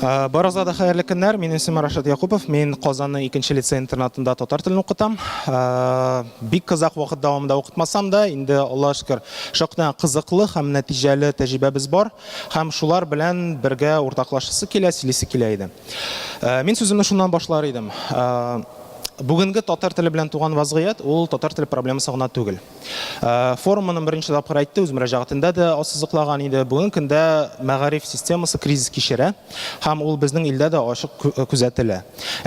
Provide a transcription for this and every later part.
Баразада хәерле көннәр. Минем исемем Рашид Якупов. Мин Казанның 2нче лицей-интернатында татар телен укытам. Бик кызык вакыт дәвамында укытмасам да, инде Аллаһка шөкер, шактый кызыклы һәм нәтиҗәле тәҗрибәбез бар. Һәм шулар белән бергә уртаклашасы килә, сөйлисе килә иде. Мин сүземне шуннан башлар идем. Бүгенге татар теле белән туган вазгыять ул татар теле проблемасы гына түгел. Форумның беренче тапкыр әйтте, үз мөрәҗәгатендә дә ассызыклаган иде. Бүгенге көндә мәгариф системасы кризис кичерә һәм ул безнең илдә дә ачык күзәтелә.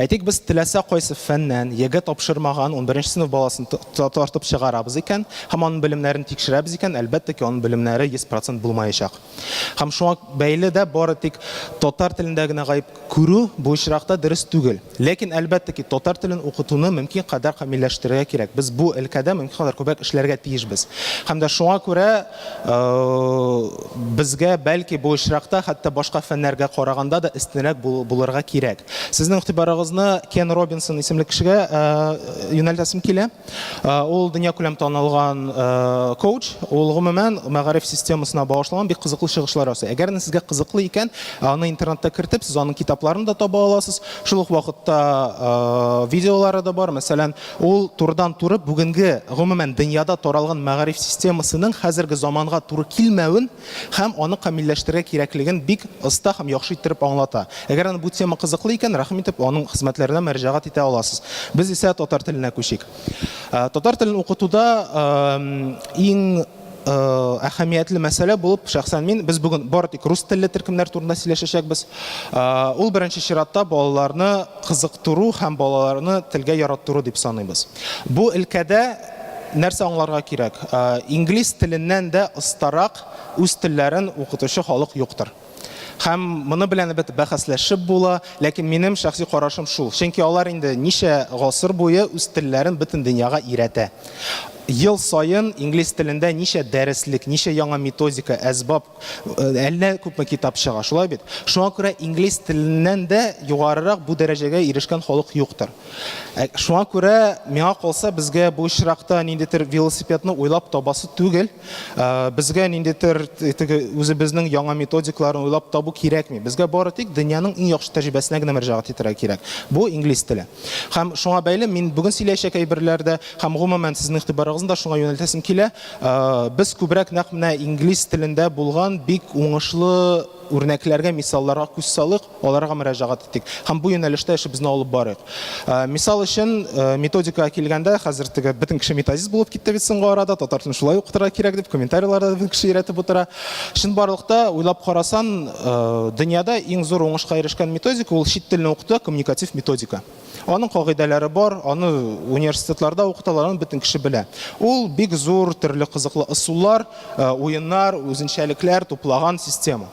Әйтик, без теләсә кайсы фәннән ягы тапшырмаган 11 сыйныф баласын тартып чыгарабыз икән, һәм аның белемнәрен тикшерәбез икән, әлбәттә ки, аның белемнәре 100% булмаячак. Һәм шуңа бәйле дә бары тик татар телендә генә гаип күрү бу очракта дөрес түгел. Ләкин әлбәттә ки, татар телен укытуны мөмкин кадәр камилләштерергә кирәк. Без бу өлкәдә мөмкин кадәр күбрәк эшләргә тиешбез. Һәм дә шуңа күрә безгә бәлки бу очракта хәтта башка фәннәргә караганда да истинрәк булырга кирәк. Сезнең игътибарыгызны Кен Робинсон исемле кешегә юнәлтәсем килә. Ул дөнья күләм танылган коуч, ул гомумән мәгариф системасына багышланган бик кызыклы чыгышлар ясый. Әгәр сезгә кызыклы икән, аны интернетта кертеп, сез аның китапларын да таба аласыз. Шул ук вакытта видеолары да бар. Мәсәлән, ул турыдан туры бүгенге гомумән дөньяда таралган мәгариф системасының хәзерге заманга туры килмәвен һәм аны камилләштерергә кирәклеген бик оста һәм яхшы итеп аңлата. Әгәр аны бу тема кызыклы икән, рәхим итеп аның хезмәтләренә мөрәҗәгать итә аласыз. Без исә татар теленә күчик. Татар телен укытуда иң әһәмиятле мәсьәлә булып шәхсән мин, без бүген бары тик рус телле төркемнәр турында сөйләшәчәкбез. Ул беренче чиратта балаларны кызыктыру һәм балаларны телгә яраттыру дип саныйбыз. Бу өлкәдә нәрсә аңларга кирәк? Инглиз теленнән дә остарак үз телләрен укытучы халык юктыр. Һәм моны белән бәхәсләшеп була, ләкин минем шәхси карашым шул. Чөнки алар инде ничә гасыр буе үз телләрен бөтен дөньяга өйрәтә. Ел сайын инглиз телендә ничә дәреслек, ничә яңа методика, әсбаб, әллә күпме китап чыга, шулай бит. Шуңа күрә инглиз теленнән дә югарырак бу дәрәҗәгә ирешкән халык юктыр. Шуңа күрә миңа калса безгә бу очракта ниндидер велосипедны уйлап табасы түгел. Безгә ниндидер үзебезнең яңа методикларын уйлап табу кирәкми. Безгә бары тик дөньяның иң яхшы тәҗрибәсенә генә мөрәҗәгать итәргә кирәк. Бу инглиз теле. Һәм шуңа бәйле мин бүген сөйләшәк әйберләрдә һәм гомумән сезнең игътибарыгызны шуңа юнәлтәсем килә. Без күбрәк нәкъ менә инглиз телендә булган бик уңышлы үрнәкләргә, мисалларга күз салык, аларга мөрәҗәгать иттек. Һәм бу юнәлештә эшебезне алып барыйк. Мисал өчен методикага килгәндә, хәзер теге бөтен кеше методист булып китте бит соңгы арада, татар телен шулай укытырга кирәк дип комментарийларда бөтен кеше өйрәтеп утыра. Чынбарлыкта уйлап карасан, дөньяда иң зур уңышка ирешкән методика ул чит телне укытуда коммуникатив методика. Аның кагыйдәләре бар, аны университетларда укыталар, аны бөтен кеше белә. Ул бик зур төрле кызыклы ысуллар, уеннар, үзенчәлекләр туплаган система.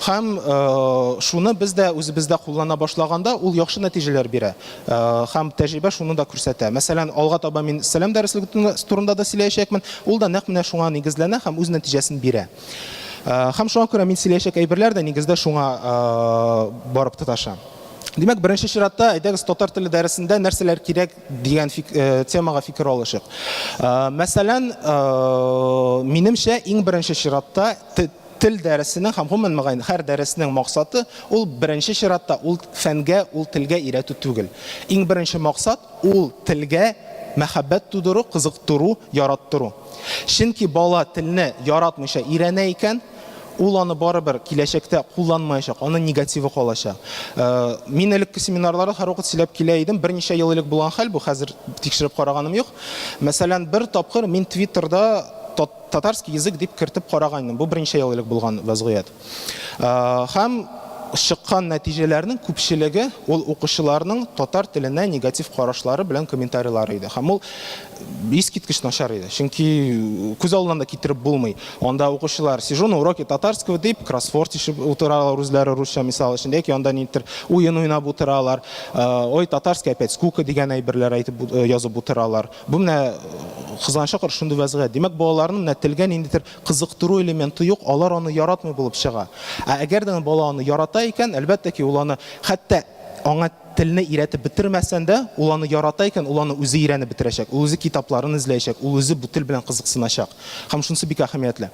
Һәм шуны без дә үзебездә куллана башлаганда, ул яхшы нәтиҗәләр бирә. Һәм тәҗрибә шуны да күрсәтә. Мәсәлән, алга таба мин сәлам дәреслеге турында да сөйләячәкмен. Ул да нәкъ менә шуңа нигезләнә һәм үз нәтиҗәсен бирә. Һәм шуңа күрә мин сөйләячәк әйберләр дә нигездә шуңа барып тоташа. Димәк, беренче чиратта әйдәгез татар теле дәресендә нәрсәләр кирәк дигән темага фикер алышык. Мәсәлән, минемчә иң беренче чиратта тел дәресенең һәм гомумән һәр дәресенең максаты ул беренче чиратта ул фәнгә, ул телгә өйрәтү түгел. Иң беренче максат ул телгә мәхәббәт тудыру, кызыктыру, яраттыру. Чөнки бала телне яратмыйча өйрәнә икән, ул аны барыбер киләчәктә кулланмаячак, аны негативы калачак. Мин элекке семинарларда һәрвакыт сөйләп килә идем, берничә ел элек булган хәл бу, хәзер тикшереп караганым юк. Мәсәлән, бер тапкыр мин Twitterда татарский язык дип кертеп караганмын. Бу берничә ел элек булган вазгыять. Һәм чыккан нәтиҗәләрнең күпчелеге ул укучыларның татар теленә негатив карашлары белән комментарийлары иде. Һәм ул искиткеч начар иде. Чөнки күз алдына китереп булмый. Анда укучылар сижу на уроке татарского дип кроссворд ишеп утыралар, үзләре русча мисал өчен, яки анда нидер уен уйнап утыралар. Ой, татарский опять скука дигән әйберләр әйтеп язып утыралар. Бу менә кызганчак шундый вазгыять. Димәк, балаларның менә телгә ниндидер кызыктыру элементы юк, алар аны яратмый булып чыга. Әгәр дә бала аны ярата икән, әлбәттә ки ул аны хәтта аңа телне өйрәтеп бетермәсәң дә, ул аны ярата икән, ул аны үзе өйрәнеп бетерәчәк, ул үзе китапларын эзләячәк, ул үзе бу тел белән кызыксыначак. Һәм шунысы бик әһәмиятле.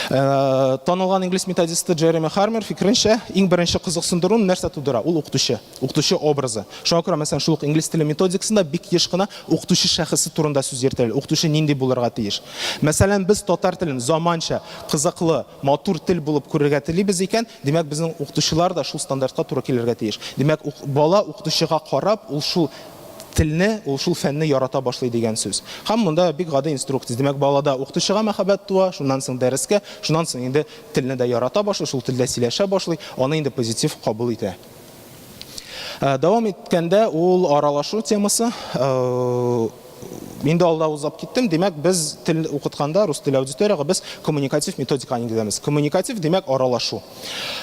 Танылган инглиз методисты Джереми Хармер фикеренчә, иң беренче кызыксындыруны нәрсә тудыра? Ул укытучы образы. Шуңа күрә мәсәлән шул ук инглиз теле методикасында бик еш кына укытучы шәхесе турында сүз йөртәләр. Укытучы нинди булырга тиеш. Мәсәлән, без татар телен заманча, кызыклы, матур тел булып күрергә телибез икән, димәк безнең укытучылар да шул стандартка туры килергә тиеш. Димәк, бала укытучыга карап, ул шул телне, ул шул фәнне ярата башлый дигән сүз. Һәм монда бик гади инструкция. Димәк, балада укытучыга мәхәббәт туа, шуннан соң дәрескә, шуннан соң инде телне дә ярата башлый, шул телдә сөйләшә башлый, аны инде позитив кабул итә. Давам иткәндә ул аралашу темасы. Инде алда узап киттем. Димәк, без тел укытканда рус теле аудиторияга без коммуникатив методиканы ингезәбез. Коммуникатив димәк аралашу.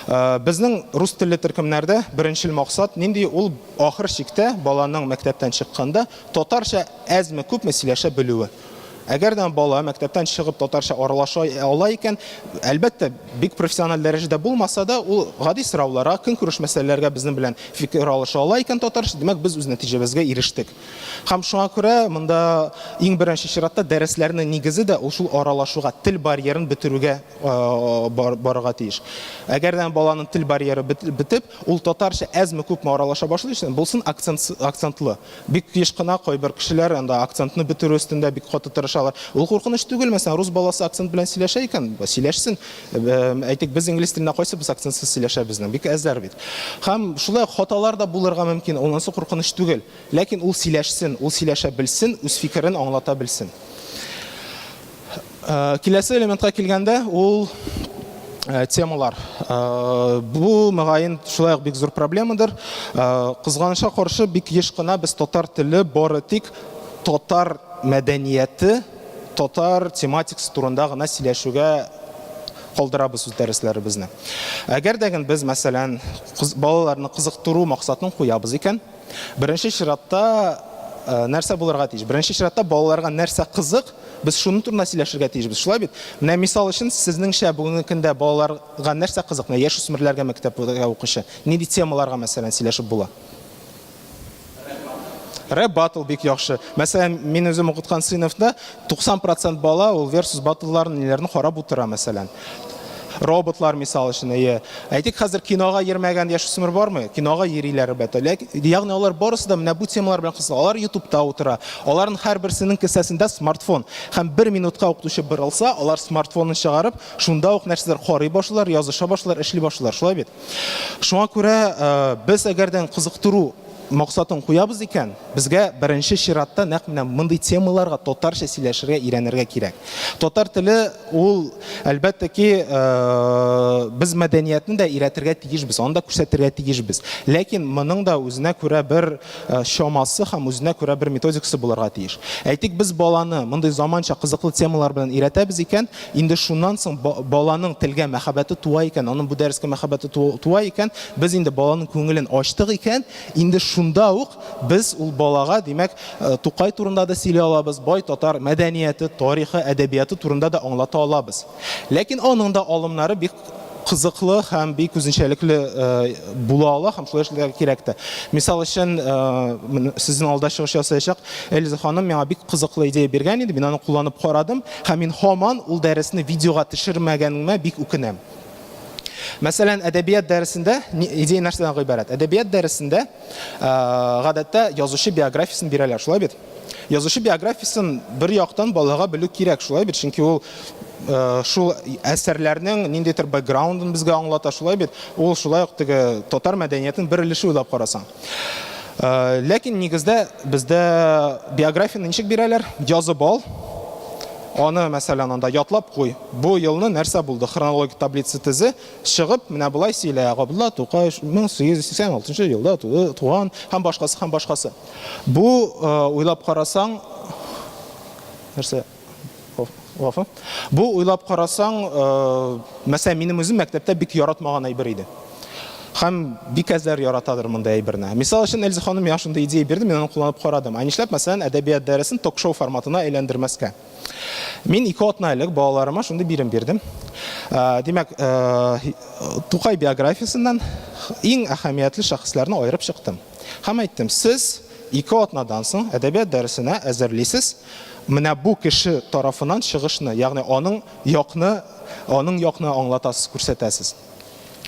Безнең рус телле төркемнәрдә беренчел максат нинди? Ул ахыр чиктә баланың мәктәптән чыкканда татарча әзме күпме сөйләшә белүе. Әгәр дә бала мәктәптән чыгып татарча аралаша ала икән, әлбәттә бик профессиональ дәрәҗәдә булмаса да, ул гади сорауларга, көнкүреш мәсьәләләргә безнең белән фикер алыша ала икән татарча, димәк без үз нәтиҗәбезгә ирештек. Һәм шуңа күрә монда иң беренче чиратта дәресләрнең нигезе дә ул шул аралашуга, тел барьерын бетерүгә барырга тиеш. Әгәр дә баланың тел барьеры бетеп, ул татарча әзме күпме аралаша башлый, булсын акцентлы. Бик еш кына кайбер кешеләр анда акцентны бетерү өстендә бик каты тырыша. Ул куркыныч түгел, мәсәлән, рус баласы акцент белән сөйләшә икән, сөйләшсен. Әйтик, без инглиз теленә кайсыбыз акцентсыз сөйләшәбез, бик әзләр бит. Һәм шулай хаталар да булырга мөмкин, онысы куркыныч түгел. Ләкин ул сөйләшсен, ул сөйләшә белсен, үз фикерен аңлата белсен. Киләсе элементка килгәндә, ул темалар. Бу мөгаен шулай ук бик зур проблемадыр. Кызганычка каршы бик еш кына без татар теле бары тик татар мәдәнияте, татар тематикасы турында гына сөйләшүгә калдырабыз үз дәресләребезне. Әгәр дә без, мәсәлән, балаларны кызыктыру максатын куябыз икән, беренче чиратта нәрсә булырга тиеш? Беренче чиратта балаларга нәрсә кызык, без шуның турында сөйләшергә тиешбез. Шулай бит? Менә мисал өчен, сезнеңчә бүгенге көндә балаларга нәрсә кызык? Яшь үсмерләргә мәктәптә укучы нинди темаларга мәсәлән сөйләшеп була? Рэп батл бик яхшы. Мәсәлән, мин үзем укыткан сыйныфта 90% бала ул versus батлларны ниләрне карап утыра, мәсәлән. Роботлар мисал өчен, әйтик, хәзер кинога йөрмәгән яшүсмер бармы? Кинога йөриләр бәтә. Ягъни алар барысы да менә бу темалар белән кызыга. Алар YouTube'та утыра. Аларның һәрберсенең кесәсендә смартфон. Һәм 1 минутка укытучы бирелса, алар смартфонын чыгарып, шунда ук нәрсәләр карый башлар, языша башлар, эшли башлар. Шулай бит. Шуңа күрә без әгәрдән кызыктыру максатын куябыз икән, безгә беренче чиратта нәкъ менә мондый темаларга татарча сөйләшергә өйрәнергә кирәк. Татар теле ул әлбәттә ки без мәдәниятне дә өйрәтергә тиешбез, аны да күрсәтергә тиешбез. Ләкин моның да үзенә күрә бер шамасы һәм үзенә күрә бер методикасы булырга тиеш. Әйтик, без баланы мондый заманча кызыклы темалар белән өйрәтәбез икән, инде шуннан соң баланың телгә мәхәббәте туа икән, аның бу дәрескә мәхәббәте туа икән, без инде баланың күңелен ачтык икән, инде шунда ук без ул балага, димәк, Тукай турында да сөйли алабыз, бай татар мәдәнияте, тарихы, әдәбияты турында да аңлата алабыз. Ләкин аның да алымнары бик кызыклы һәм бик үзенчәлекле була ала һәм шулай эшләргә кирәк тә. Мисал өчен, сезнең алда чыгыш ясаячак Эльза ханым миңа бик кызыклы идея биргән иде, мин аны кулланып карадым һәм мин һаман ул дәресне видеога төшермәгәнемә бик үкенәм. Мәсәлән, әдәбият дәресендә идея нәрсәдән гыйбарәт? Әдәбият дәресендә гадәттә язучы биографиясын бирәләр, шулай бит? Язучы биографиясын бер яктан балага белү кирәк, шулай бит? Чөнки ул шул әсәрләрнең ниндидер бэкграундын безгә аңлата, шулай бит? Ул шулай ук теге татар мәдәниятен бер өлеше уйлап карасаң. Ләкин нигездә бездә биографияны ничек бирәләр? Язып ал. Аны, мәсәлән, анда ятлап куй. Бу елны нәрсә булды? Хронологик таблица тизе чыгып, менә булай сөйлә. Габдулла Тукай 1886 елда туган, һәм башкасы. Бу уйлап карасаң, нәрсә? Бу уйлап карасаң, мәсәлән, минем үзем мәктәптә бик яратмаган әйбер иде. Һәм бик әзләр яратадыр мондай әйберне. Мисал өчен, Эльза ханым миңа шундый идея бирде, мин аны кулланып карадым. Нишләп, мәсәлән, әдәбият дәресен ток-шоу форматына әйләндермәскә? Мин 2 атна элек балаларыма шундый бирем бирдем. Димәк, Тукай биографиясыннан иң әһәмиятле шәхесләрне аерып чыктым. Һәм әйттем, сез 2 атнадан соң әдәбият дәресенә әзерлисез. Менә бу кеше тарафынан чыгышны, ягъни аның якны аңлатасыз, күрсәтәсез.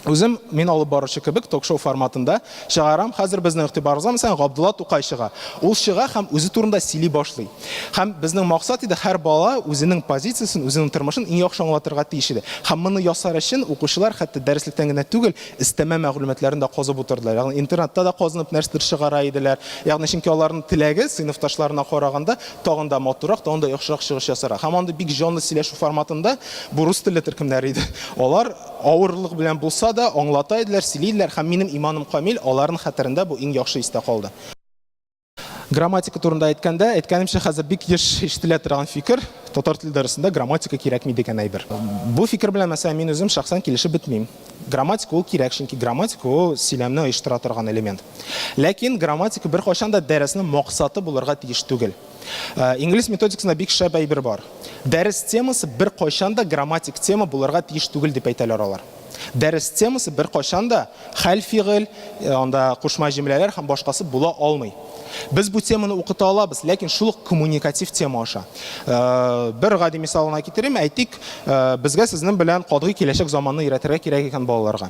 Үзем мин алып баручы кебек ток-шоу форматында чыгарам. Хәзер безнең игътибарыбызга мәсәлән Габдулла Тукай чыга. Ул чыга һәм үзе турында сөйли башлый. Һәм безнең максат иде һәр бала үзенең позициясын, үзенең тормышын иң яхшы аңлатырга тиеш иде. Һәм моны ясар өчен укучылар хәтта дәреслектән генә түгел, истәмә мәгълүматларын да казып утырдылар. Ягъни интернетта да казынып нәрсәдер чыгара иделәр. Ягъни чөнки аларның теләге сыйныфташларына караганда тагын да матурак, тагын да яхшырак чыгыш ясара. Һәм анда бик җанлы сөйләшү форматында бу рус телле төркемнәр иде. Алар авырлык белән булса да аңлата иделәр, сөйлиләр һәм минем иманым камил, аларның хәтерендә бу иң яхшы истә калды. Грамматика турында әйткәнемчә, хәзер бик еш ишетелә торган фикер, татар теле дәресендә грамматика кирәкми дигән әйбер. Бу фикер белән мәсәлән мин үзем шәхсән килешеп бетмим. Грамматика ул кирәк, чөнки грамматика ул сөйләмне оештыра торган элемент. Ләкин грамматика бер кайчан да дәреснең максаты булырга тиеш түгел. Инглиз методикасында бик шәп әйбер бар. Дәрес темасы бер кайчан да грамматик тема булырга тиеш түгел дип әйтәләр алар. Дәрес темасы бер кайчан да хәл фигыль, анда кушма җөмләләр һәм башкасы була алмый. Без бу теманы укыта алабыз, ләкин шул коммуникатив тема аша. Бер гади мисалына китерим, әйтик, безгә сезнең белән кадгый киләчәк заманны өйрәтергә кирәк икән балаларга.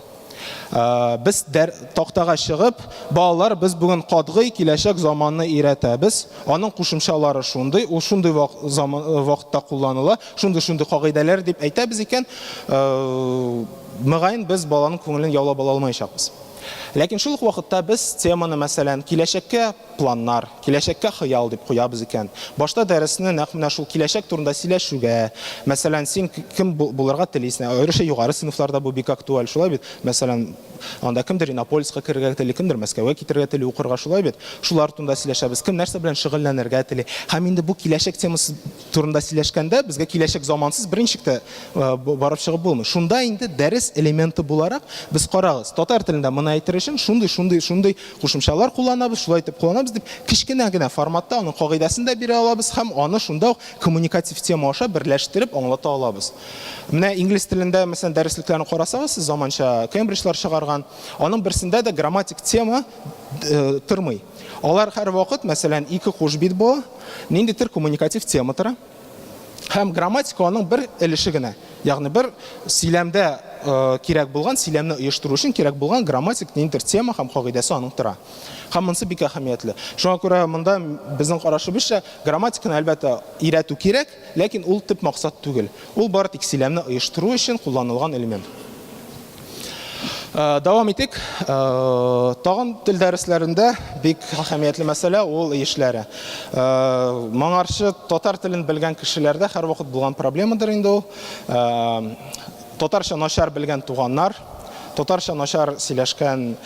Без тактага чыгып, балалар, без бүген кадгый киләчәк заманны өйрәтәбез. Аның кушымчалары шундый, ул шундый вакытта кулланыла, шундый кагыйдәләр дип әйтәбез икән, мөгаен без баланың күңелен яулап ала алмаячакбыз. Ләкин шул ук вакытта без теманы мәсәлән киләчәккә планнар, киләчәккә хыял дип куябыз икән. Башта дәресне нәкъ менә шул киләчәк турында сөйләшүгә, мәсәлән син кем булырга телисең, аеруча югары сыйныфларда бу бик актуаль, шулай бит. Мәсәлән, анда кемдер Иннополиска кергә тели, кемдер Мәскәүгә китәргә тели укырга, шулай бит. Шулар турында сөйләшәбез, кем нәрсә белән шөгыльләнергә тели. Һәм инде бу киләчәк темасы турында сөйләшкәндә безгә киләчәк замансыз беренчектә барып чыгып булмый. Шунда инде дәрес элементы буларак без карагыз. Татар телендә моны әйтер өчен шундый кушымчалар кулланабыз, шулай итеп кулланабыз дип кичкенә генә форматта аның кагыйдасын да бирә алабыз һәм аны шунда коммуникатив тема аша берләштереп аңлата алабыз. Менә инглиз телендә мәсәлән дәреслекләрне карасагыз, сез заманча Кембриджлар чыгарган, аның берсендә дә грамматик тема тормый. Алар һәр вакыт мәсәлән 2 хуш бит бу, ниндидер коммуникатив тема тора. Һәм грамматика аның бер өлеше генә. Ягъни бер сөйләмдә кирәк булган, сөйләмне оештыру өчен кирәк булган грамматик ниндидер тема һәм кагыйдәсе аның тора. Һәм монысы бик әһәмиятле. Шуңа күрә монда безнең карашыбызча грамматиканы әлбәттә өйрәтү кирәк, ләкин ул төп максат түгел. Ул бары тик сөйләмне оештыру өчен кулланылган элемент. Давам итик. Тагын тел дәресләрендә бик әһәмиятле мәсьәлә ул эшләре. Моңарчы татар телен белгән кешеләрдә һәр вакыт булган проблемадыр инде ул. Татарча начар белгән туганнар, татарча начар сөйләшкән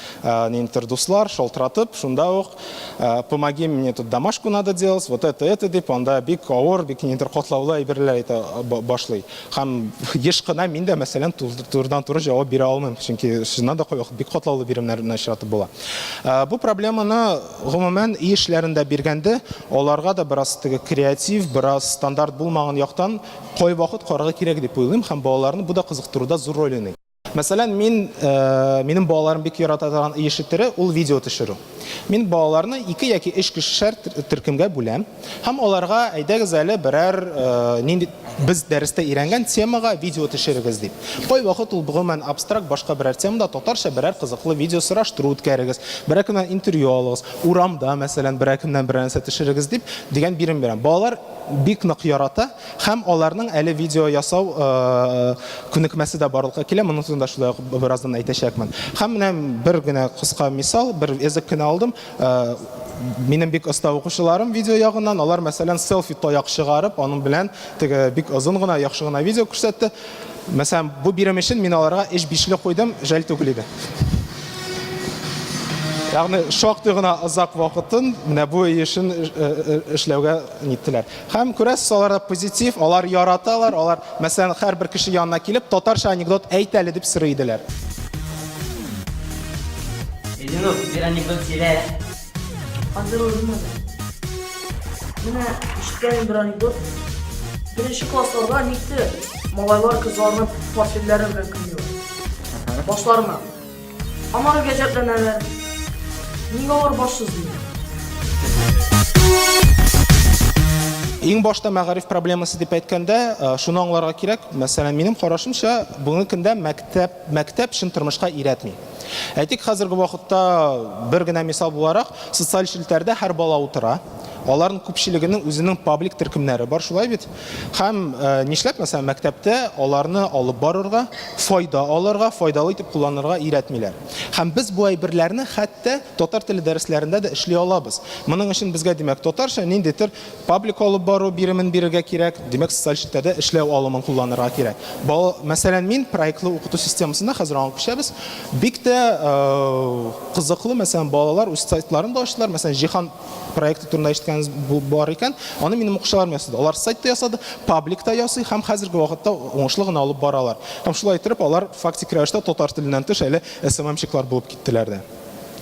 ниндидер дуслар шалтыратып, шунда ук помоги мне тут домашку надо делать, вот это дип, анда бик авыр, бик ниндидер катлаулы әйберләр әйтә башлый. Һәм еш кына мин дә мәсәлән турыдан-туры җавап бирә алмыйм, чөнки шуннан да бик катлаулы биремнәр начратып була. Бу проблеманы гомумән эшләрендә биргәндә, аларга да бераз креатив, бераз стандарт булмаган яктан кай вакыт карарга кирәк дип уйлыйм һәм балаларны бу да кызыктыруда зур роль уйный. Мәсәлән, минем балаларым бик ярата торган эш итере ул видео төшерү. Мин балаларны 2 яки 3 кешеләр төркемгә бүләм һәм аларга әйдәгез әле берәр нинди без дәрестә өйрәнгән темага видео төшерегез дип. Кай вакыт ул гомумән абстракт башка берәр темада татарча берәр кызыклы видео сораштыру үткәрегез, берәр кемнән интервью алыгыз, урамда мәсәлән берәр кемнән берәр нәрсә төшерегез дип дигән бирем бирәм. Балалар бик нык ярата һәм аларның әле видео ясау күнекмәсе дә барлыкка килә. Моны турында шулай бераздан әйтәчәкмен. Һәм менә бер генә кыска мисал, бер эзек кенә алдым. Минем бик оста укучыларым видео ягыннан, алар мәсәлән селфи таяк чыгарып, аның белән теге бик озын гына, яхшы гына видео күрсәтте. Мәсәлән, бу бирем өчен мин аларга 5-5 куйдым, жәл түгел иде. Ягъни шактый гына озак вакытын менә бу эшен эшләүгә ниттеләр. Һәм күрәсез, аларда позитив, алар яраталар, алар мәсәлән һәр бер кеше янына килеп татарча анекдот әйт әле дип сорый иделәр. Эдинов, бер анекдот сөйлә. Hazır olmadı. Yine işitken bir anekdot. Birinci klaslarda nikti. Malaylar kızlarının portfelleri bile kıyıyor. Başlarına. Ama o gecekte neler? Нигә алар башсыз дим? Иң башта мәгариф проблемасы дип әйткәндә, шуны аңларга кирәк. Мәсәлән, минем карашымча, бүгенге көндә мәктәп шын тормышка өйрәтми. Әйтик, хәзерге вакытта бер генә мисал буларак, социаль челтәрдә һәр бала утыра. Аларның күпчелегенең үзенең паблик төркемнәре бар, шулай бит. Һәм нишләп, мәсәлән, мәктәптә аларны алып барырга, файда алырга, файдалы итеп кулланырга өйрәтмиләр. Һәм без бу әйберләрне хәтта татар теле дәресләрендә дә эшли алабыз. Моның өчен безгә, димәк, татарча ниндидер паблик алып бару биремен бирергә кирәк, димәк, социаль челтәрдә эшләү алымын кулланырга кирәк. Мәсәлән, мин проектлы укыту системасында хәзер аңлап күчәбез. Бик тә кызыклы, мәсәлән, балалар үз сайтларын да ачтылар. Мәсәлән, Җиһан проекты турында ишеткән бар икән, аны минем укучыларым ясады. Алар сайтта ясады, пабликта ясый һәм хәзерге вакытта уңышлы гына алып баралар. Һәм шулай итеп алар фактик рәвештә татар теленнән тыш әле СММщиклар булып киттеләр дә.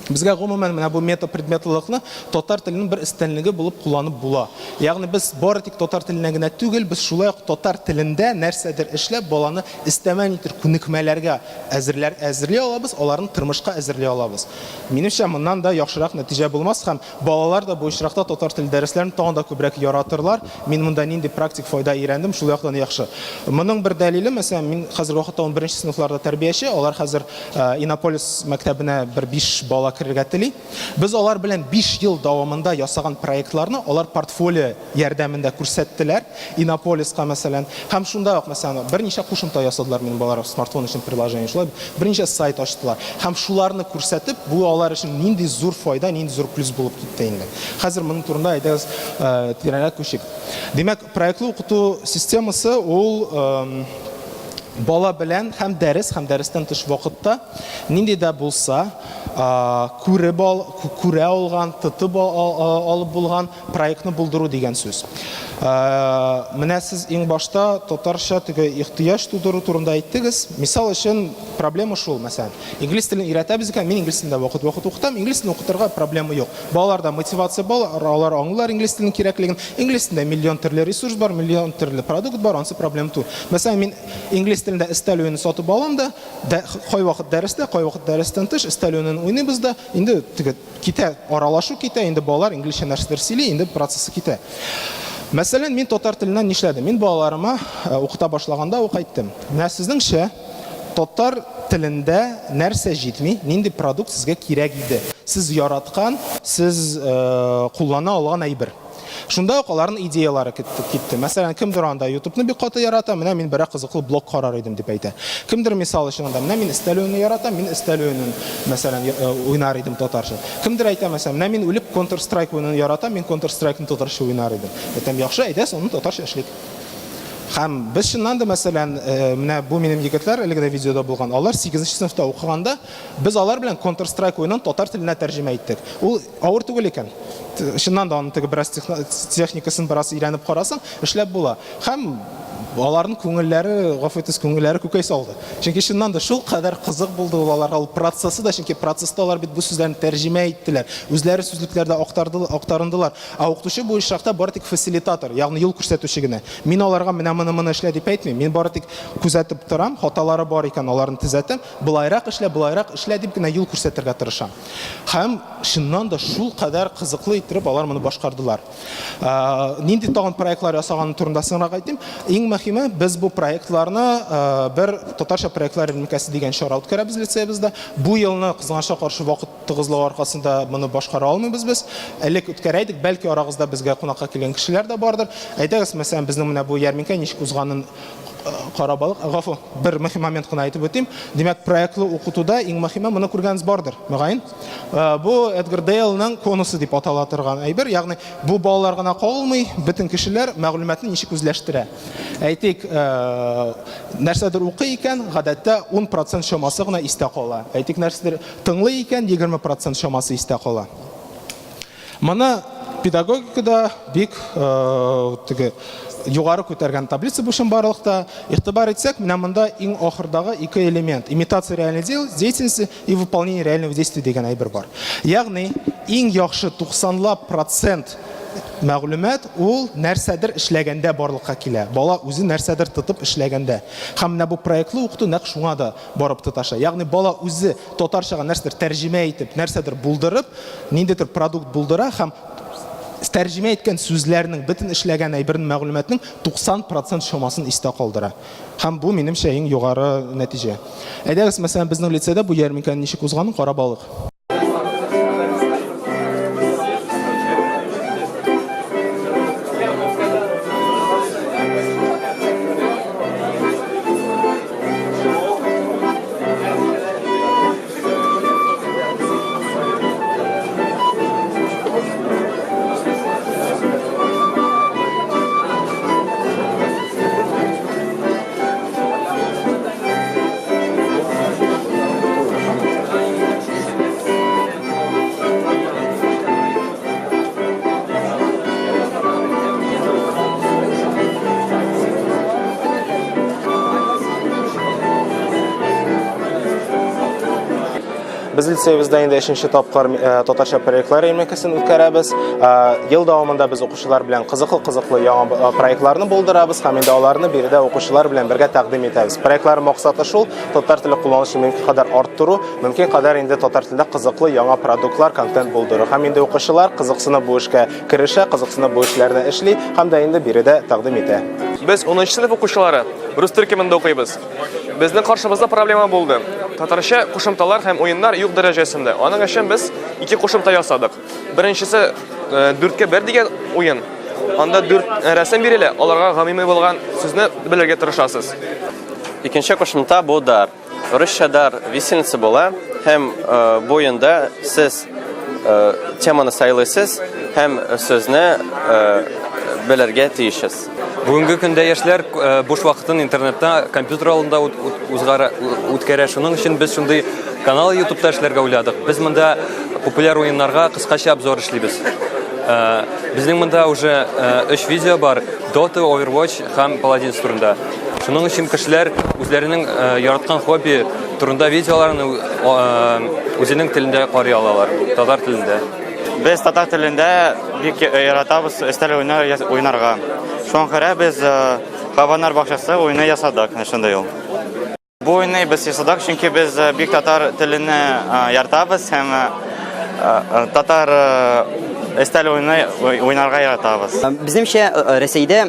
Безгә гомумән менә бу мета-предметлылыкны татар теленең бер истәнлеге булып кулланып була. Ягъни без бары тик татар теленә генә түгел, без шулай ук татар телендә нәрсәдер эшләп баланы истәмән итер күнекмәләргә әзерли алабыз, аларны тормышка әзерли алабыз. Минемчә, моннан да яхшырак нәтиҗә булмас һәм балалар да бу очракта татар теле дәресләрен тагын да күбрәк яратырлар. Мин монда нинди практик файда өйрәндем, шул яктан яхшы. Моның бер дәлиле, мәсәлән, мин хәзер вакытта 11нче сыйныфларда тәрбияче, алар хәзер Иннополис мәктәбенә бер 5 бала кирергә тели. Без алар белән 5 ел дәвамында ясаган проектларны алар портфолио ярдәмендә күрсәттеләр. Иннополиска, мәсәлән, һәм шунда ук, мәсәлән, берничә кушымта ясадылар минем балалар смартфон өчен приложение, шулай берничә сайт ачтылар. Һәм шуларны күрсәтеп, бу алар өчен нинди зур файда, нинди зур плюс булып китте инде. Хәзер моның турында әйтәбез, тирәнрәк күчик. Димәк, проектлы укыту системасы ул бала белән һәм дәрестән тыш вакытта нинди дә булса күрә алган, тотып алып булган проектны булдыру дигән сүз. Менә сез иң башта татарча теге ихтыяҗ тудыру турында әйттегез. Мисал өчен проблема шул, мәсәлән, инглиз телен өйрәтәбез икән, мин инглиз телендә вакыт укытам, инглиз телен укытырга проблема юк. Балаларда мотивация бар, алар аңлар инглиз телен кирәклеген. Инглиз телендә миллион төрле ресурс бар, миллион төрле продукт бар, ансы проблема түгел. Мәсәлән, мин инглиз телендә истәлүен сатып алам да, кай вакыт дәрестә, кай вакыт дәрестән тыш истәлүен уйныйбыз да, инде теге китә, аралашу китә, инде балалар инглизчә нәрсәләр сөйли, инде процессы китә. Мәсәлән, мин татар теленнән нишләдем? Мин балаларыма укыта башлаганда ук әйттем. Менә сезнеңчә татар телендә нәрсә җитми, нинди продукт сезгә кирәк иде? Сез яраткан, сез куллана алган әйбер. Шунда ук аларның идеялары китте. Мәсәлән, кемдер анда YouTube-ны бик каты ярата, менә мин бер кызыклы блог карар идем дип әйтә. Кемдер мисал өчен анда, менә мин истәлүне яратам, мин истәлүнен, мәсәлән, уйнар идем татарча. Кемдер әйтә, мәсәлән, менә мин үлеп Counter Strike уйнын яратам, мин Counter Strike-ны татарча уйнар идем. Әйтәм, яхшы, әйдәс, аны татарча эшлик. Һәм без чыннан да, мәсәлән, менә бу минем егетләр, әлегә видеода булган, алар 8нче сыйныфта укыганда, без алар белән Counter Strike уйнын татар теленә тәрҗемә иттек. Ул авыр түгел икән. Чыннан да аны теге бераз техникасын бераз өйрәнеп карасаң, эшләп була. Һәм аларның күңелләре, гафуитсез күңелләре күкәй салды. Чөнки чыннан да шул кадәр кызык булды аларга, ул процессы да, чөнки процесста алар бит бу сүзләрне тәрҗемә иттеләр. Үзләре сүзлекләрдә актарындылар. Укытучы бу эшчәктә бары тик фасилитатор, ягъни юл күрсәтүче генә. Мин аларга менә моны эшлә дип әйтмим. Мин бары тик күзәтеп торам, хаталары бар икән, аларны төзәтәм, булайрак эшлә дип генә юл күрсәтергә тырышам. Һәм чыннан да шул кадәр кызыклы итеп алар моны башкардылар. Нинди тагын проектлар ясаган турында соңрак әйтим. Иң мөһиме, без бу проектларны бер татарча проектлар элемтәсе дигән чара үткәрәбез лицейбездә. Бу елны кызганычка каршы вакыт тыгызлыгы аркасында моны башкара алмыйбыз без. Элек үткәрәйдек, бәлки арагызда безгә кунакка килгән кешеләр дә бардыр. Әйтәгез, мәсәлән, безнең менә бу ярминкә ничек узганын карабалык. Гафу, бер мөһим момент кына әйтеп үтим. Димәк, проектлы укытуда иң мөһиме моны күргәнез бардыр. Мөгаен, бу Эдгар Дейлның конусы дип атала торган әйбер, ягъни бу балалар гына калмый, бөтен кешеләр мәгълүматны ничек үзләштерә. Әйтик, нәрсәдер укый икән, гадәттә 10% шамасы гына истә кала. Әйтик, нәрсәдер тыңлый икән, 20% шамасы истә кала. Моны педагогикада бик теге югары күтәргән таблица бушын барлыкта. Игътибар итсәк, менә монда иң ахырдагы 2 элемент: имитация реальной деятельности и выполнение реального действия дигән әйбер бар. Ягъни, иң яхшы 90% мәгълүмат ул нәрсәдер эшләгәндә барлыкка килә. Бала үзе нәрсәдер тотып эшләгәндә. Һәм менә бу проектлы укыту нәкъ шуңа да барып тоташа. Ягъни бала үзе татарчага нәрсәдер тәрҗемә итеп, нәрсәдер булдырып, ниндидер продукт булдыра һәм тәрҗемә иткән сүзләрнең бөтен эшләгән әйбернең мәгълүматның 90% шамасын истә калдыра. Һәм бу минемчә иң югары нәтиҗә. Әйдәгез, мәсәлән, безнең лицейда бу ярминканы ничек узганын карап алыйк. Biz liseyimizdə indi 5-нче тапкыр татарча проектлар ярминкасын үткәрәбез. Ел дәвамында без укучылар белән кызыклы яңа проектларны булдырабыз һәм инде аларны биредә укучылар белән бергә тәкъдим итәбез. Проектлар максаты шул: татар теле кулланышын мөмкин кадәр арттыру, мөмкин кадәр инде татар телендә кызыклы яңа продуктлар, контент булдыру. Һәм инде укучылар кызыксынып бу эшкә керешә, кызыксынып бу эшләрне эшли һәм дә инде биредә тәкъдим итә. Biz 10-нчы сыйныф укучылары рус төркемендә укыйбыз. Безнең каршыбызда проблема булды. Татарча кушымталар һәм уеннар юк дәрәҗәсендә. Аның өчен без 2 кушымта ясадык. Беренчесе 4-кә 1 дигән уен. Анда 4 рәсем бирелә, аларга гамими булган сүзне белергә тырышасыз. Икенче кушымта бу дар. Русча дар виселица була һәм бу уенда сез теманы сайлыйсыз һәм сүзне белергә тиешсез. Бүгенге көндә яшьләр буш вакытын интернетта, компьютер алдында үткәрә. Шуның өчен без шундый канал YouTube'та эшләргә уйладык. Без монда популяр уеннарга кыскача обзор эшлибез. Безнең монда уже 3 видео бар: Dota, Overwatch һәм Paladins турында. Шуның өчен кешеләр үзләренең яраткан хобби турында видеоларны үзенең телендә карый алалар, татар телендә. Без татар телендә бик яратабыз өстәл уйнарга. Шуңа күрә без Кабаннар бакчасы уйны ясадык, шундай ул. Бу уйны без ясадык, чөнки без бик татар телене яратабыз һәм татар өстәл уйны уйнарга яратабыз. Безнеңчә Рәсәйдә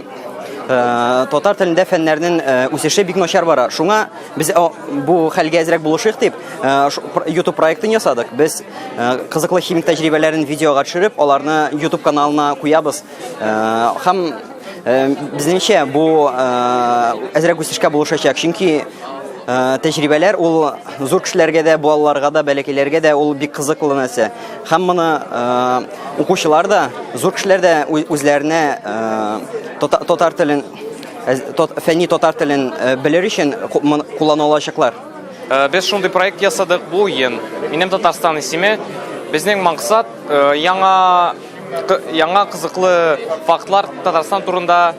татар телендә фәннәрнең үсеше бик начар бара. Шуңа без бу хәлгә әзрәк булышыйк дип YouTube проектын ясадык. Без кызыклы химик тәҗрибәләрен видеога төшереп, аларны YouTube каналына куябыз. Һәм безнеңчә бу әзрәк үсешкә булышачак, чөнки тәҗрибәләр ул зур кешеләргә дә, балаларга да, бәләкәйләргә дә ул бик кызыклы нәрсә. Һәм моны укучылар да, зур кешеләр дә үзләренә татар телен, фәнни татар телен белер өчен куллана алачаклар. Без шундый проект ясадык бу уен. Минем Татарстан исеме. Безнең максат яңа кызыклы фактлар Татарстан турында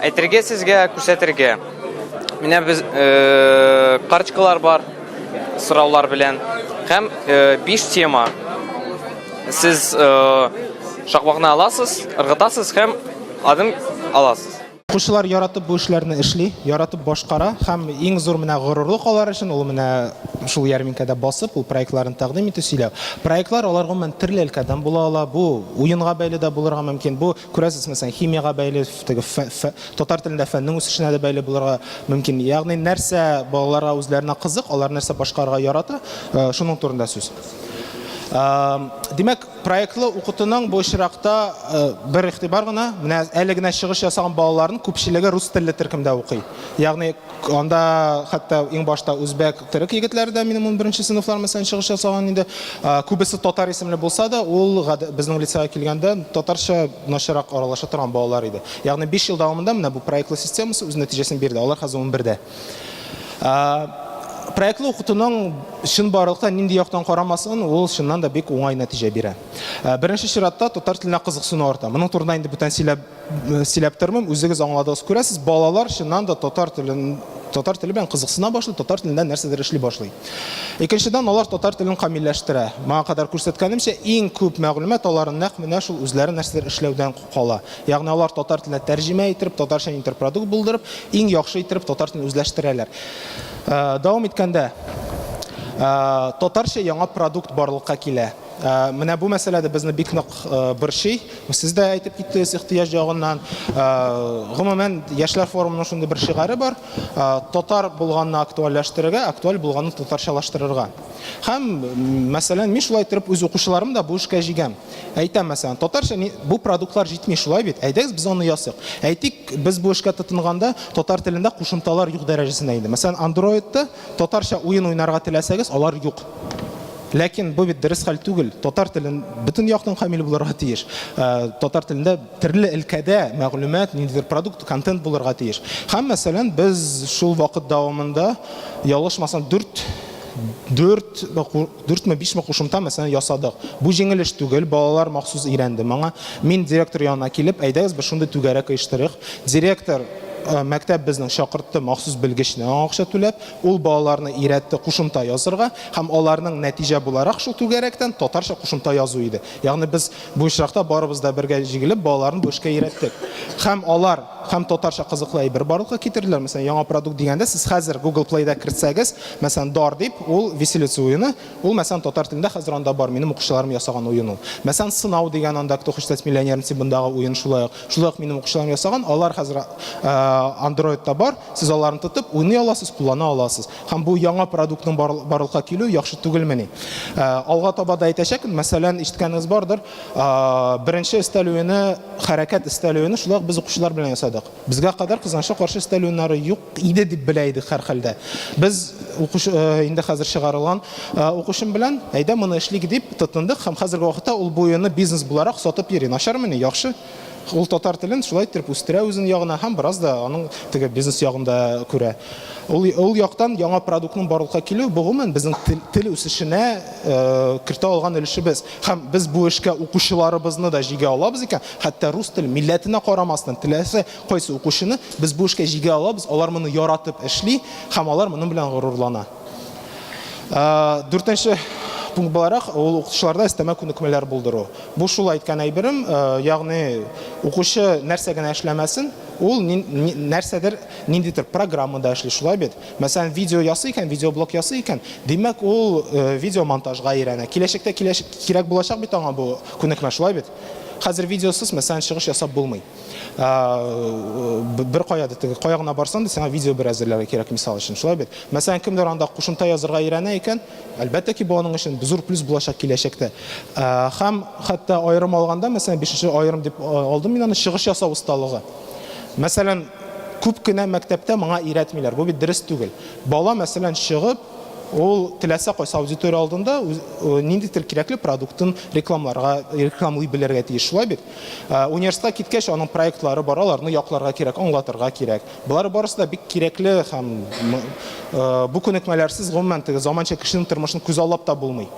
әйтергә сезгә, күрсәтергә. Менә без карточкалар бар, сораулар белән һәм 5 тема. Сез шакмакны аласыз, ыргытасыз һәм адым аласыз. Укучылар яратып бу эшләрне эшли, яратып башкара һәм иң зур менә горурлык алар өчен ул менә шул ярминкәдә басып, ул проектларын тәкъдим итү сөйләү. Проектлар алар гомумән төрле өлкәдән була ала. Бу уенга бәйле дә булырга мөмкин. Бу күрәсез, мәсәлән, химияга бәйле, татар телендә фәннең үсешенә дә бәйле булырга мөмкин. Ягъни нәрсә балаларга үзләренә кызык, алар нәрсә башкарырга ярата, шуның турында сүз. Димәк, проектлы укытуның бу очракта бер игътибар гына, менә әле генә чыгыш ясаган балаларның күпчелеге рус телле төркемдә укый. Ягъни анда хәтта иң башта үзбәк, төрек егетләре дә минем 1-нче сыйныфлар мәсәлән чыгыш ясаган инде. Күбесе татар исемле булса да, ул безнең лицейга килгәндә татарча начарак аралаша торган балалар иде. Ягъни 5 ел дәвамында менә бу проектлы системасы үз нәтиҗәсен бирде. Алар хәзер 11дә. Проектлы укытуның шын барлыкта нинди яктан карамасын, ул шыннан да бик уңай нәтиҗә бирә. Беренче чиратта татар теленә кызыксыну арта. Моның турында инде бүтән сөйләп сөйләп тормыйм, үзегез аңладыгыз. Күрәсез, балалар чыннан да татар теле белән кызыксына башлый, татар телендә нәрсәдер эшли башлый. Икенчедән, алар татар телен камилләштерә. Моңа кадәр күрсәткәнемчә, иң күп мәгълүмат аларның нәкъ менә шул үзләре нәрсәдер эшләүдән кала. Ягъни алар татар теленә тәрҗемә итеп, татарча интерпродукт булдырып, иң яхшы итеп татар телен үзләштерәләр. Дәвам иткәндә, татарча яңа продукт барлыкка килә. Менә бу мәсьәләдә безне бик нык борчый. Сез дә әйтеп киттегез ихтыяҗ ягыннан. Гомумән, яшьләр форумының шундый бер шигаре бар. Татар булганны актуальләштерергә, актуаль булганны татарчалаштырырга. Һәм, мәсәлән, мин шулай итеп үз укучыларым да бу эшкә җигәм. Әйтәм, мәсәлән, татарча бу продуктлар җитми шулай бит. Әйдәгез без аны ясыйк. Әйтик, без бу эшкә тотынганда татар телендә кушымталар юк дәрәҗәсендә инде. Мәсәлән, Android'та татарча уен уйнарга теләсәгез, алар юк. Ләкин бу бит дөрес хәл түгел. Татар телен бөтен яктан камил булырга тиеш. Татар телендә төрле өлкәдә мәгълүмат, ниндидер продукт, контент булырга тиеш. Һәм, мәсәлән, без шул вакыт дәвамында ялгышмасам 4-5 кушымта мәсәлән ясадык. Бу җиңел эш түгел, балалар махсус өйрәнде. Моңа мин директор янына килеп, әйдәгез без шундый түгәрәк оештырыйк. Директор мәктәп безнең шакыртты махсус белгечне акча түләп, ул балаларны өйрәтте кушымта язырга һәм аларның нәтиҗә буларак шул түгәрәктән татарча кушымта язу иде. Ягъни без бу очракта барыбыз да бергә җигелеп балаларны бу эшкә өйрәттек. Һәм алар һәм татарча кызыклы әйбер барлыкка китерделәр. Мәсәлән, яңа продукт дигәндә сез хәзер Google Play-да кертсәгез, мәсәлән, Дар дип, ул веселица уены, ул мәсәлән татар телендә хәзер анда бар, минем укучыларым ясаган уен ул. Мәсәлән, Сынау дигән анда кто хочет стать миллионером тибындагы уен шулай минем укучыларым ясаган, алар хәзер Android'та бар, сез аларны тотып уйный аласыз, куллана аласыз. Һәм бу яңа продуктның барлыкка килү яхшы түгелмени? Алга таба да әйтәчәк, мәсәлән, ишеткәнегез бардыр, беренче өстәл уены, хәрәкәт өстәл уены шулай без укучылар белән ясадык. Безгә кадәр кызганча каршы өстәл уеннары юк иде дип белә идек һәр хәлдә. Без инде хәзер чыгарылган укучым белән әйдә моны эшлик дип тотындык һәм хәзерге вакытта ул бу уенны бизнес буларак сатып йөри. Начармыни? Яхшы. Ул татар телен шулай итеп үстерә үзен ягына һәм бераз да аның теге бизнес ягында күрә. Ул яктан яңа продуктның барлыкка килү гомумән безнең тел үсешенә кертә алган өлешебез. Һәм без бу эшкә укучыларыбызны да җигә алабыз икән, хәтта рус тел милләтенә карамастан теләсә кайсы укучыны без бу эшкә җигә алабыз, алар моны яратып эшли һәм алар моның белән горурлана. 4нче пункт буларак ул укучыларда өстәмә күнекмәләр булдыру. Бу шул әйткән әйберем, ягъни укучы нәрсә генә эшләмәсен, ул нәрсәдер ниндидер программада эшли шулай бит. Мәсәлән, видео ясый икән, видеоблог ясый икән, димәк ул видео монтажга өйрәнә. Киләчәктә кирәк булачак бит аңа бу күнекмә шулай бит. Хәзер видеосыз, мәсәлән, чыгыш ясап булмый. Бер каяда теге каягына барсаң да сиңа видео бер әзерләргә кирәк мисал өчен шулай бит. Мәсәлән, кемдер анда кушымта язырга өйрәнә икән, әлбәттә ки бу аның өчен зур плюс булачак киләчәктә. Һәм хәтта аерым алганда, мәсәлән, 5нче аерым дип алдым мин аны чыгыш ясау усталыгы. Мәсәлән, күп кенә мәктәптә моңа өйрәтмиләр. Бу бит дөрес түгел. Бала, мәсәлән, чыгып, ул теләсә кайсы аудитория алдында ниндидер кирәкле продуктын рекламлый белергә тиеш шулай бит. Университетка киткәч аның проектлары бар, аларны якларга кирәк, аңлатырга кирәк. Булар барысы да бик кирәкле һәм бу күнекмәләрсез гомумән теге заманча кешенең тормышын күзаллап та булмый.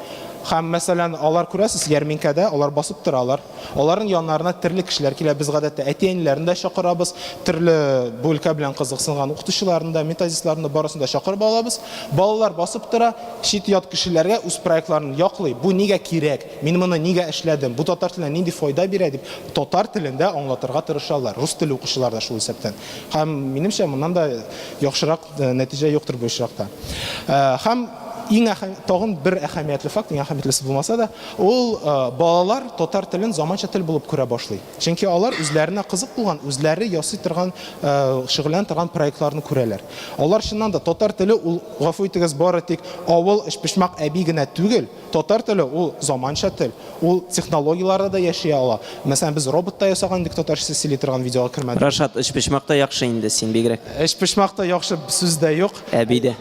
Һәм, мәсәлән, алар күрәсез, ярминкәдә алар басып торалар. Аларның яннарына төрле кешеләр килә. Без гадәттә әти-әниләрен дә чакырабыз, төрле бу өлкә белән кызыксынган укытучыларны да, методистларны барысын да чакырып алабыз. Балалар басып тора, чит ят кешеләргә үз проектларын яклый. Бу нигә кирәк? Мин моны нигә эшләдем? Бу татар теленә нинди файда бирә дип татар телендә аңлатырга тырышалар. Рус теле укучылар да шул исәптән. Һәм минемчә моннан да яхшырак нәтиҗә юктыр бу очракта. Һәм тагын бер әһәмиятле факт, иң әһәмиятлесе булмаса да, ул балалар татар телен заманча тел булып күрә башлый. Чөнки алар үзләренә кызык булган, үзләре ясый торган, шөгыльләнә торган проектларны күрәләр. Алар чыннан да татар теле ул гафу итегез бары тик авыл эшпишмак әби генә түгел. Татар теле ул заманча тел. Ул технологияларда да яши ала. Мәсәлән, без роботта ясаган дик татарча сөйли торган видеога кермәдек. Рашат, эшпишмакта яхшы инде син бигрәк. Эшпишмакта яхшы сүз дә юк. Әбидә.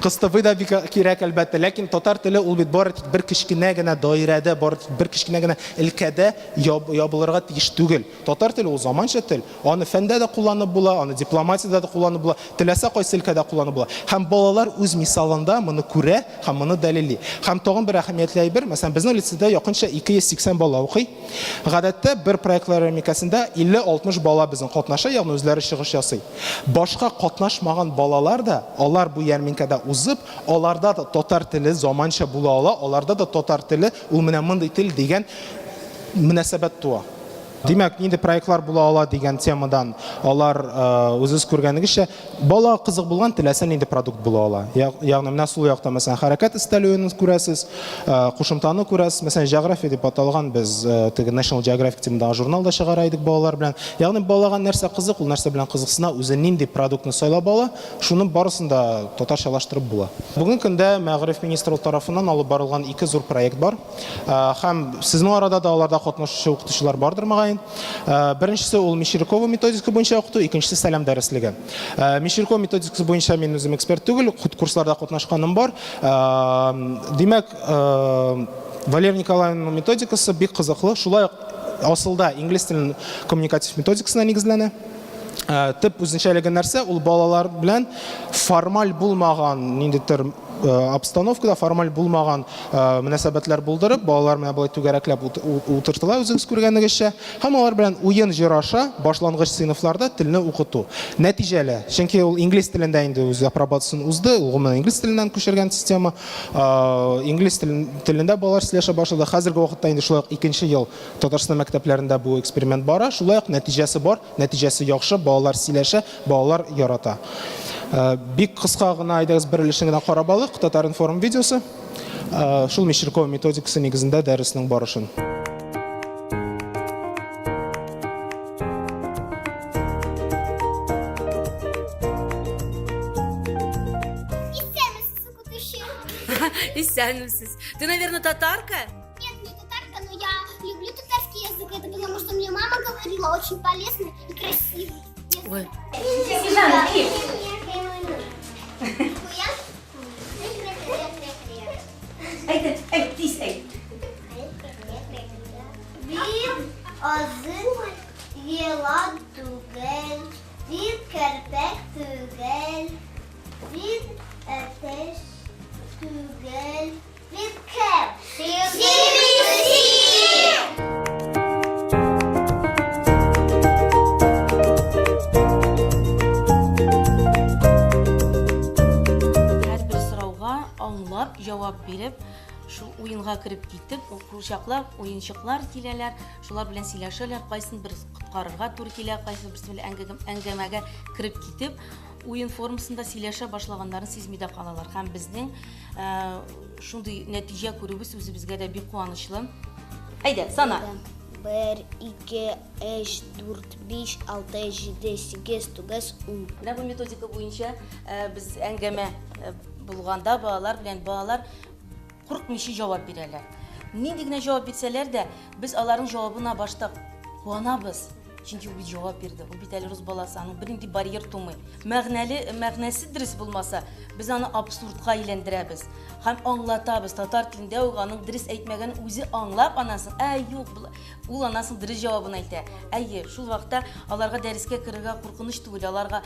Кыстыбый да бик кирәк әлбәттә, ләкин татар теле ул бит бары тик бер кечкенә генә даирәдә, бары тик бер кечкенә генә өлкәдә ябылырга тиеш түгел. Татар теле ул заманча тел. Аны фәндә дә кулланып була, аны дипломатиядә дә кулланып була, теләсә кайсы өлкәдә кулланып була. Һәм балалар үз мисалында моны күрә һәм моны дәлилли. Һәм тагын бер әһәмиятле әйбер, мәсәлән, безнең лицейда якынча 280 бала укый. Гадәттә бер проектлар микәсендә 50-60 бала безнең катнаша, ягъни үзләре чыгыш ясый. Башка катнашмаган балалар да, алар бу ярминкәдә узып, аларда да татар теле заманча була ала, аларда да татар теле ул менә мондый тел дигән мөнәсәбәт туа. Димәк, нинди проектлар була ала дигән темадан алар үзегез күргәнегезчә бала кызык булган теләсә нинди продукт була ала. Ягъни менә сул якта мәсәлән хәрәкәт истәлүен күрәсез, кушымтаны күрәсез. Мәсәлән, география дип аталган biz теге National Geographic темада журналда чыгара идек балалар белән. Ягъни балага нәрсә кызык, ул нәрсә белән кызыксына, үзе нинди продуктны сайлап ала, шуның барысын да татарчалаштырып була. Бүгенге көндә Мәгариф министрлыгы тарафыннан алып барылган 2 зур проект бар. Һәм сезнең арада да аларда катнашучы укытучылар бардыр мага. Беренчесе ул Мещерякова методика буенча укыту, икенчесе сәлам дәреслеге. Мещерякова методикасы буенча мин үзем эксперт түгел, курсларда катнашканым бар. Димәк, Валерия Николаевна методикасы бик кызыклы. Шулай асылда инглиз телен коммуникатив методикасына нигезләнә. Төп үзенчәлеге нәрсә? Ул балалар белән формаль булмаган ниндидер обстановкада, формаль булмаган мөнәсәбәтләр булдырып, балалар менә булай түгәрәкләп утыртыла үзегез күргәнегезчә, һәм алар белән уен җыраша башлангыч сыйныфларда телне укыту. Нәтиҗәле, чөнки ул инглиз телендә инде үз апробациясын узды, ул гомумән инглиз теленнән күчергән система. Инглиз телендә балалар сөйләшә башлады. Хәзерге вакытта инде шулай ук 2нче ел Татарстан мәктәпләрендә бу эксперимент бара. Шулай ук нәтиҗәсе бар, нәтиҗәсе яхшы, балалар сөйләшә, балалар ярата. Бик кыска гына әйдәгез бер өлешен генә карап алыйк. Татар информ видеосы. Шул Мещерякова методикасы нигезендә дәреснең барышын. Исәнмесез. Ты, наверное, татарка? Нет, не татарка, но я люблю татарский язык. Это потому, что мне мама говорила, очень полезный и красивый. Ой. Bir azın yılan tügel, bir kerpek tügel, bir ateş tügel, bir kev. Һәр бер сорауга аңлап, җавап биреп, шул уенга кереп китеп, укучаклар, уенчыклар киләләр, шулар белән сөйләшәләр, кайсын бер коткарырга туры килә, кайсы берсе белән әңгәмәгә кереп китеп, уен формасында сөйләшә башлаганнарын сизми дә калалар. Һәм безнең шундый нәтиҗә күрүбез үзебезгә дә бик куанычлы. Әйдә, сана. 1, 2, 3, 4, 5, 6, 7, 8, 9, 10. Менә бу методика буенча без әңгәмә булганда балалар курыкмыйча җавап бирәләр. Нинди генә җавап бирсәләр дә, без аларның җавабына башта куанабыз. Чөнки ул бит җавап бирде. Ул бит әле рус баласы, аның бернинди барьер тумый. Мәгънәсе дөрес булмаса, без аны абсурдка әйләндерәбез. Һәм аңлатабыз. Татар телендә ул аның дөрес әйтмәгән үзе аңлап анасын, юк, ул анасын дөрес җавабын әйтә. Әйе, шул вакытта аларга дәрескә керергә куркыныч түгел, аларга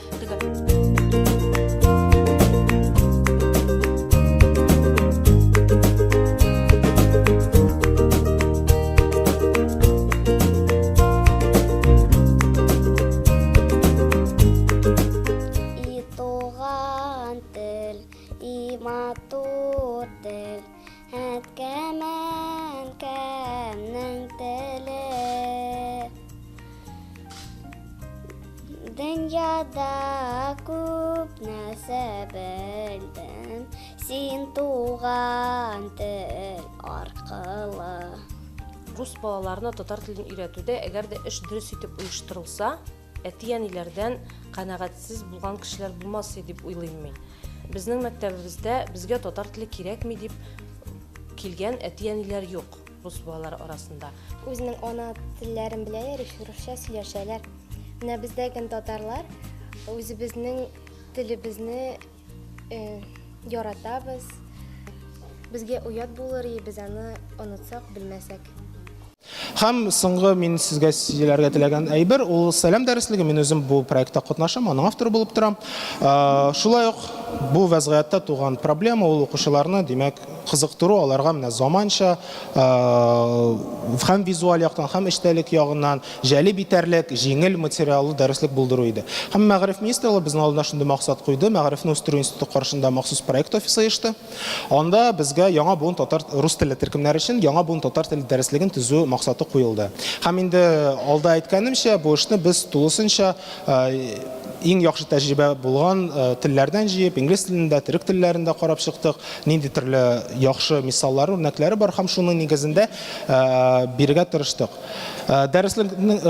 Dünyada күп нәрсә белдем, син туган тел аркылы. Рус балаларына татар телен өйрәтүдә әгәр дә эш дөрес итеп оештырылса, әти-әниләрдән канәгатьсез булган кешеләр булмас дип уйлыйм мин. Безнең мәктәбебездә безгә татар теле кирәкми дип килгән әти-әниләр юк рус балалары арасында. Үзенең ана телләрен беләләр, русча сөйләшәләр. Менә бездәге татарлар үзебезнең телебезне яратабыз. Безгә уят булыр, без аны онытсак, белмәсәк. Һәм соңгы мин сезгә сөйләргә теләгән әйбер, ул сәлам дәреслеге. Мин үзем бу проектта катнашам, аның авторы булып торам. Шулай ук бу вазгыятта туган проблема ул укучыларны, димәк, кызыктыру, аларга менә заманча һәм визуаль яктан, һәм эчтәлек ягыннан җәлеп итәрлек, җиңел материаллы дәреслек булдыру иде. Һәм Мәгариф министрлыгы безнең алдына шундый максат куйды. Мәгарифне үстерү институты каршында махсус проект офисы оешты. Анда безгә яңа буын рус теле төркемнәре өчен яңа буын татар теле дәреслеген төзү максаты куелды. Һәм инде алда әйткәнемчә, бу эшне без тулысынча иң яхшы тәҗрибә булган телләрдән җыеп, инглиз телендә, төрек телләрендә карап чыктык. Нинди төрле яхшы мисаллар, үрнәкләре бар һәм шуның нигезендә бирергә тырыштык. Дәреслекнең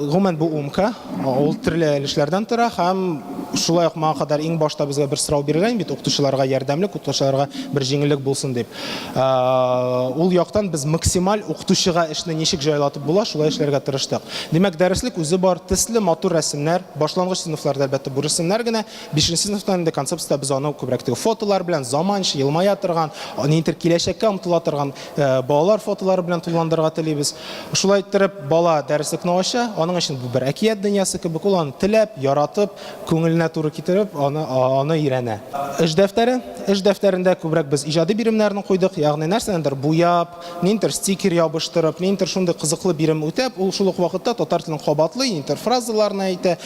гомумән бу умка, ул төрле эшләрдән тора һәм шулай ук моңа кадәр иң башта безгә бер сорау бирелгән бит, укытучыларга ярдәмлек, укытучыларга бер җиңеллек булсын дип. Ул яктан без максималь укытучыга эшне ничек җайлатып була, шулай эшләргә тырыштык. Димәк, дәреслек үзе бар, төсле матур рәсемнәр, башлангыч сыйныфларда әлбәттә бу рәсемнәр генә, 5нче сыйныфтан инде концепцияда без аны күбрәк фотолар белән, заманча, елмая торган, нинтер киләчәккә омтыла торган балалар фотолары белән тулыландырырга телибез. Шулай итеп, бала дәреслекне ача, аның өчен бу бер әкият дөньясы кебек, ул аны теләп, яратып, күңеленә туры китереп, аны өйрәнә. Эш дәфтәрендә күбрәк без иҗади биремнәрне куйдык, ягъни нәрсәдер буяп, нинтер стикер ябыштырып, нинтер шундый кызыклы бирем үтәп, ул шул ук вакытта татар телен кабатлый, нинтер фразаларны әйтә.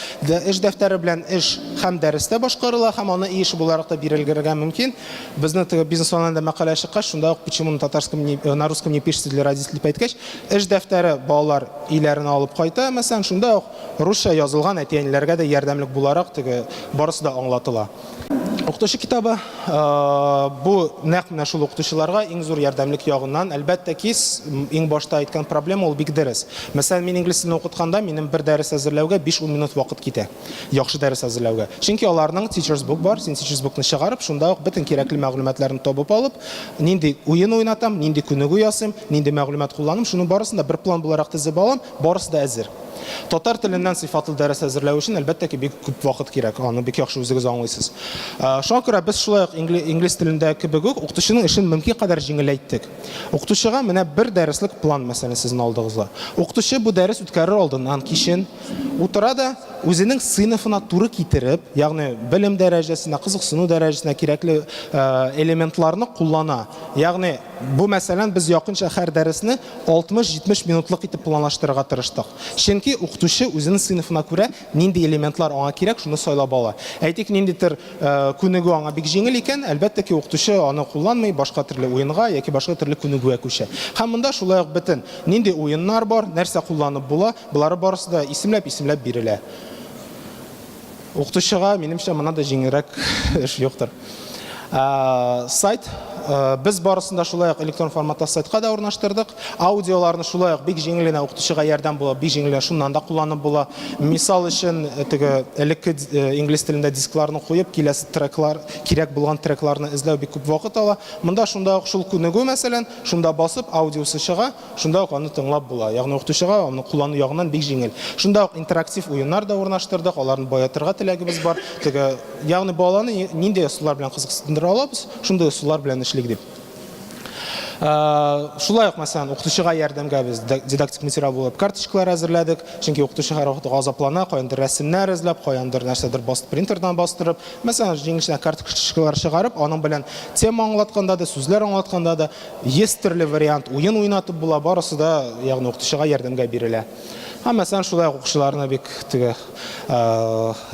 Эш дәфтәре белән эш һәм дәрестә башкарыла, һәм аны иеш буларак та бирелгәргә мөмкин. Безнең бизнес онлайнда мәкалә чыккач, шунда ук почему на русском не пишете для родителей әйткәч, эш дәфтәре балалар өйләренә алып кайта, мәсәлән, шунда ук русча язылган әти-әниләргә дә ярдәмлек буларак барысы да аңлатыла. Укытучы китабы бу нәкъ менә шул укытучыларга иң зур ярдәмлек ягыннан, әлбәттә ки, иң башта әйткән проблема ул бик дөрес. Мәсәлән, мин инглиз телен укытканда минем бер дәрес әзерләүгә 5-10 минут вакыт китә. Яхшы дәрес әзерләүгә. Чөнки аларның teacher's book бар, син teacher's bookны чыгарып, шунда ук бөтен кирәкле мәгълүматларны табып алып, нинди уен уйнатам, нинди күнегү ясыйм, нинди мәгълүмат кулланам, шуның барысын да бер план буларак тизеп алам, барысы да әзер. Татар теленнән сыйфатлы дәрес әзерләү өчен әлбәттә ки бик күп вакыт кирәк, аны бик яхшы үзегез аңлыйсыз. Шуңа күрә без шулай ук инглиз телендә кебек үк укытучының эшен мөмкин кадәр җиңеләйттек. Укытучыга менә бер дәреслек план мәсәлән сезнең алдыгызга. Укытучы бу дәрес үткәрер алдыннан кичен утыра да үзенең сыйныфына туры китереп, ягъни белем дәрәҗәсенә, кызыксыну дәрәҗәсенә кирәкле элементларны куллана. Ягъни бу мәсәлән без якынча һәр дәресне 60-70 минутлык итеп планлаштырырга тырыштык. Чөнки укытучы үзенең сыйныфына күрә нинди элементлар аңа кирәк, шуны сайлап ала. Әйтик, ниндидер күнегү аңа бик җиңел икән, әлбәттә ки укытучы аны кулланмый, башка төрле уенга яки башка төрле күнегүгә күчә. Һәм монда шулай ук бөтен нинди уеннар бар, нәрсә кулланып була, булары барысы да исемләп бирелә. Укытучыга минемчә монда да җиңелрәк эш юктыр. Сайт без барысында шулай ук электрон форматта сайтка да урнаштырдык. Аудиоларны шулай ук бик җиңел генә укытучыга ярдәм була, бик җиңел шуннан да кулланып була. Мисал өчен, элекке инглиз телендә дискларны куеп, киләсе треклар, кирәк булган трекларны эзләү бик күп вакыт ала. Монда шунда ук шул күнегү мәсәлән, шунда басып аудиосы чыга, шунда ук аны тыңлап була. Ягъни укытучыга аны куллану ягыннан бик җиңел. Шунда ук интерактив уеннар да урнаштырдык, аларны баятырга теләгебез бар. Ягъни баланы нинди усуллар белән кызыксындыра алабыз, шундай усуллар белән эшлик дип. Шулай ук мәсәлән, укытучыга ярдәмгә без дидактик материал булып карточкалар әзерләдек, чөнки укытучы һәр вакыт газаплана, каяндыр рәсемнәр эзләп, каяндыр нәрсәдер басып принтердан бастырып, мәсәлән, җиңелчә карточкалар чыгарып, аның белән тема аңлатканда да, сүзләр аңлатканда да, есть төрле вариант, уен уйнатып була, барысы да, ягъни укытучыга ярдәмгә бирелә. Мәсәлән, шулай ук укучыларны бик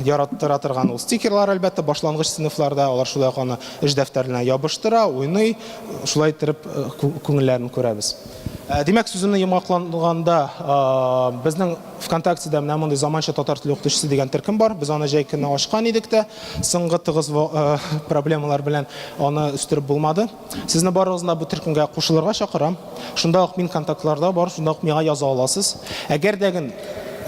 яраттыра торган ул стикерлар әлбәттә башлангыч сыйныфларда, алар шулай ук аны эш дәфтәренә ябыштыра, уйный, шулай итеп күңелләрен күрәбез. Димәк, сүземне йомгакланганда, безнең ВКонтактеда менә мондый заманча татар теле укытучысы дигән төркем бар. Без аны җәй көнне ачкан идек тә, соңгы тыгыз проблемалар белән аны үстереп булмады. Сезне барыгызны бу төркемгә кушылырга чакырам. Шунда ук мин контактларда бар, шунда ук миңа яза аласыз. Әгәр дә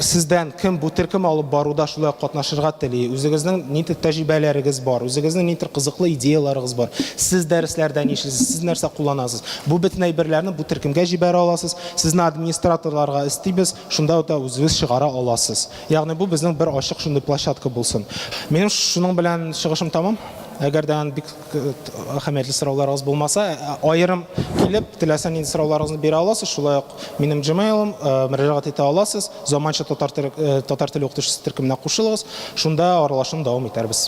сездән кем бу төркем алып баруда шулай катнашырга тели, үзегезнең нинди тәҗрибәләрегез бар, үзегезнең нинди кызыклы идеяларыгыз бар, сез дәресләрдә нишлисез, сез нәрсә кулланасыз, бу бөтен әйберләрне бу төркемгә җибәрә аласыз, сезне администраторларга истибез, шунда да үзегез чыгара аласыз. Ягъни бу безнең бер ачык шундый площадка булсын. Минем шуның белән чыгышым тамам. Әгәр дә бик әһәмиятле сорауларыгыз булмаса, аерым килеп, теләсә нинди сорауларыгызны бирә аласыз. Шулай ук минем Gmail'ым, мөрәҗәгать итә аласыз. Заманча татар теле укытучысы төркеменә кушылыгыз. Шунда аралашуны дәвам итәрбез.